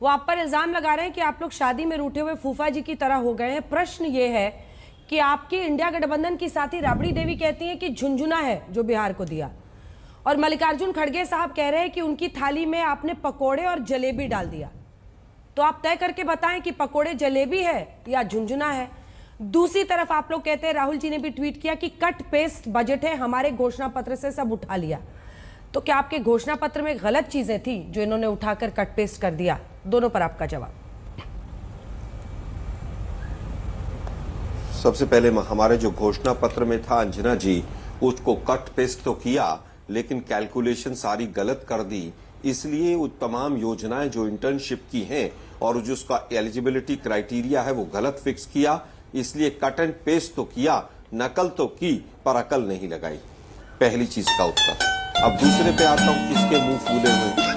वो आप पर इल्जाम लगा रहे हैं कि आप लोग शादी में रूठे हुए फूफा जी की तरह हो गए हैं। प्रश्न ये है कि आपके इंडिया गठबंधन की साथी राबड़ी देवी कहती हैं कि झुंझुना है जो बिहार को दिया, और मल्लिकार्जुन खड़गे साहब कह रहे हैं कि उनकी थाली में आपने पकोड़े और जलेबी डाल दिया। तो आप तय करके बताएं कि पकोड़े जलेबी है या झुंझुना है। दूसरी तरफ आप लोग कहते हैं, राहुल जी ने भी ट्वीट किया कि कट पेस्ट बजट है, हमारे घोषणा पत्र से सब उठा लिया। तो क्या आपके घोषणा पत्र में गलत चीजें थी जो इन्होंने उठाकर कट पेस्ट कर दिया? दोनों पर आपका जवाब। सबसे पहले हमारे जो घोषणा पत्र में था अंजना जी, उसको कट पेस्ट तो किया लेकिन कैलकुलेशन सारी गलत कर दी। इसलिए वो तमाम योजनाएं जो इंटर्नशिप की हैं और जो उसका एलिजिबिलिटी क्राइटेरिया है वो गलत फिक्स किया। इसलिए कट एंड पेस्ट तो किया, नकल तो की पर अकल नहीं लगाई। पहली चीज का उत्तर। अब दूसरे पे आता हूं, किसके मुंह फूले हुए।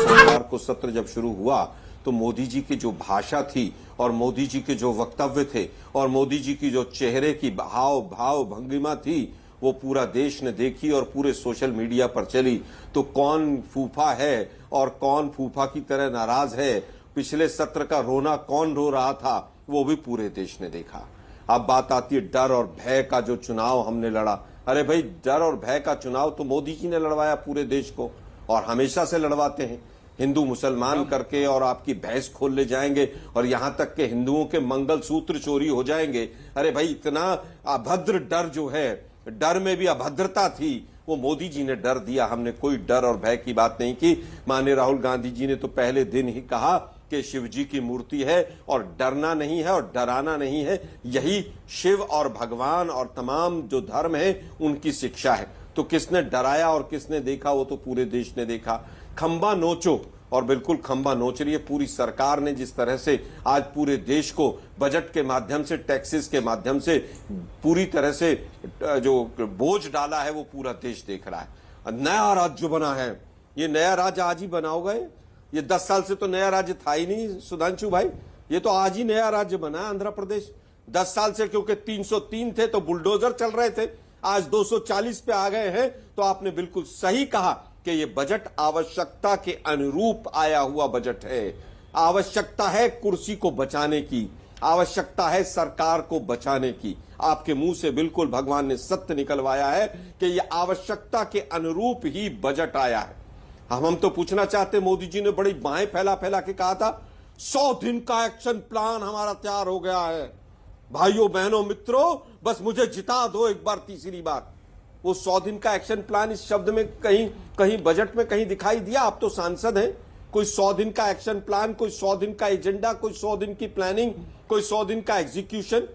सरकार को सत्र जब शुरू हुआ तो मोदी जी की जो भाषा थी और मोदी जी के जो वक्तव्य थे और मोदी जी की जो चेहरे की भाव भंगिमा थी वो पूरा देश ने देखी और पूरे सोशल मीडिया पर चली। तो कौन फूफा है और कौन फूफा की तरह नाराज है, पिछले सत्र का रोना कौन रो रहा था, वो भी पूरे देश ने देखा। अब बात आती है डर और भय का जो चुनाव हमने लड़ा। अरे भाई, डर और भय का चुनाव तो मोदी जी ने लड़वाया पूरे देश को, और हमेशा से लड़वाते हैं। हिंदू मुसलमान करके और आपकी भैंस खोल ले जाएंगे और यहां तक के हिंदुओं के मंगलसूत्र चोरी हो जाएंगे। अरे भाई, इतना अभद्र डर जो है, डर में भी अभद्रता थी, वो मोदी जी ने डर दिया। हमने कोई डर और भय की बात नहीं की। माननीय राहुल गांधी जी ने तो पहले दिन ही कहा कि शिव जी की मूर्ति है और डरना नहीं है और डराना नहीं है। यही शिव और भगवान और तमाम जो धर्म है उनकी शिक्षा है। तो किसने डराया और किसने देखा, वो तो पूरे देश ने देखा। खंबा नोचो, और बिल्कुल खंबा नोच रही है पूरी सरकार ने। जिस तरह से आज पूरे देश को बजट के माध्यम से, टैक्सेस के माध्यम से पूरी तरह से जो बोझ डाला है वो पूरा देश देख रहा है। नया राज्य बना है, ये नया राज्य आज ही बना होगा। ये 10 साल से तो नया राज्य था ही नहीं सुधांशु भाई, ये तो आज ही नया राज्य बना है आंध्र प्रदेश। 10 साल से क्योंकि 303 थे तो बुलडोजर चल रहे थे, आज 240 पे आ गए हैं। तो आपने बिल्कुल सही कहा कि ये बजट आवश्यकता के अनुरूप आया हुआ बजट है। आवश्यकता है कुर्सी को बचाने की, आवश्यकता है सरकार को बचाने की। आपके मुंह से बिल्कुल भगवान ने सत्य निकलवाया है कि ये आवश्यकता के अनुरूप ही बजट आया है। हम तो पूछना चाहते, मोदी जी ने बड़ी बाहें फैला फैला के कहा था 100 दिन का एक्शन प्लान हमारा तैयार हो गया है। भाइयों बहनों मित्रों, बस मुझे जिता दो एक बार, तीसरी बार। वो 100 दिन का एक्शन प्लान इस शब्द में कहीं बजट में कहीं दिखाई दिया? आप तो सांसद हैं। कोई 100 दिन का एक्शन प्लान, कोई 100 दिन का एजेंडा, कोई 100 दिन की प्लानिंग, कोई 100 दिन का एग्जीक्यूशन,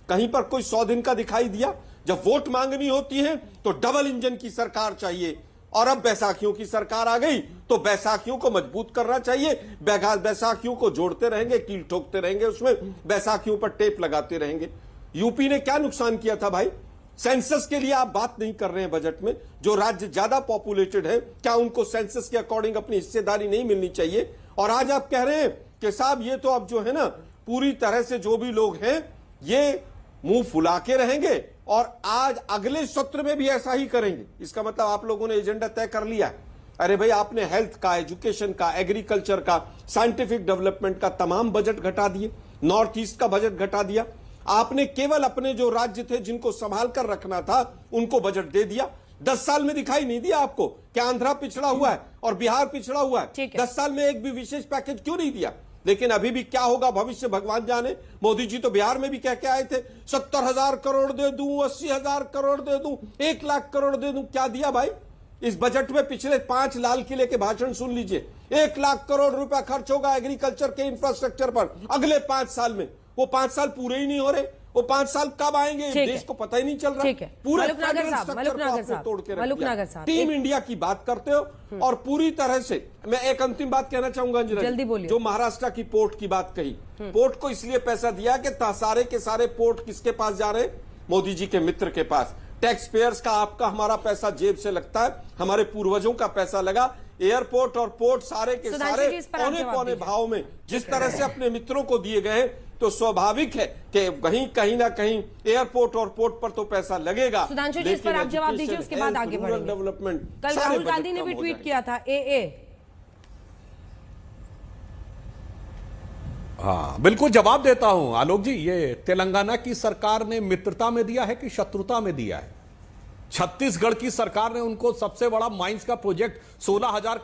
कहीं पर कोई 100 दिन का दिखाई दिया? जब वोट मांगनी होती है तो डबल इंजन की सरकार चाहिए, और अब बैसाखियों की सरकार आ गई तो बैसाखियों को मजबूत करना चाहिए। बैसाखियों को जोड़ते रहेंगे, कील ठोकते रहेंगे, उसमें बैसाखियों पर टेप लगाते रहेंगे। यूपी ने क्या नुकसान किया था भाई? सेंसस के लिए आप बात नहीं कर रहे हैं बजट में। जो राज्य ज्यादा पॉपुलेटेड है, क्या उनको सेंसस के अकॉर्डिंग अपनी हिस्सेदारी नहीं मिलनी चाहिए? और आज आप कह रहे हैं कि साहब ये तो अब जो है ना, पूरी तरह से जो भी लोग हैं ये मुंह फुला के रहेंगे और आज अगले सत्र में भी ऐसा ही करेंगे। इसका मतलब आप लोगों ने एजेंडा तय कर लिया है। अरे भाई, आपने हेल्थ का, एजुकेशन का, एग्रीकल्चर का, साइंटिफिक डेवलपमेंट का तमाम बजट घटा दिए, नॉर्थ ईस्ट का बजट घटा दिया। आपने केवल अपने जो राज्य थे जिनको संभाल कर रखना था उनको बजट दे दिया। 10 साल में दिखाई नहीं दिया आपको कि आंध्रा पिछड़ा हुआ है और बिहार पिछड़ा हुआ है? 10 साल में एक भी विशेष पैकेज क्यों नहीं दिया? लेकिन अभी भी क्या होगा भविष्य भगवान जाने। मोदी जी तो बिहार में भी कह के आए थे 70,000 करोड़ दे दूं, 80,000 करोड़ दे दूं, 1 लाख करोड़ दे दूं। क्या दिया भाई? इस बजट में पिछले 5 लाल किले के भाषण सुन लीजिए। 1 लाख करोड़ रुपया खर्च होगा एग्रीकल्चर के इंफ्रास्ट्रक्चर पर अगले 5 साल में। वो 5 साल पूरे ही नहीं हो रहे। वो 5 साल कब आएंगे देश को पता ही नहीं चल रहा। पूरे तोड़ के रखा। टीम इंडिया की बात करते हो और पूरी तरह से। मैं एक अंतिम बात कहना चाहूंगा जल्दी बोलिए। जो महाराष्ट्र की पोर्ट की बात कही, पोर्ट को इसलिए पैसा दिया कि सारे के सारे पोर्ट किसके पास जा रहे हैं? मोदी जी के मित्र के पास। टैक्स पेयर्स का, आपका, हमारा पैसा जेब से लगता है, हमारे पूर्वजों का पैसा लगा। एयरपोर्ट और पोर्ट सारे के सारे पौने भाव में जिस तरह से अपने मित्रों को दिए गए, तो स्वाभाविक है कि कहीं ना कहीं एयरपोर्ट और पोर्ट पर तो पैसा लगेगा। सुधांशु जी, इस पर आप जवाब दीजिए, उसके बाद आगे बढ़ेंगे। डेवलपमेंट, कल राहुल गांधी ने भी ट्वीट किया था, हाँ बिल्कुल जवाब देता हूं आलोक जी। ये तेलंगाना की सरकार ने मित्रता में दिया है कि शत्रुता में दिया है? छत्तीसगढ़ की सरकार ने उनको सबसे बड़ा माइंस का प्रोजेक्ट 16,000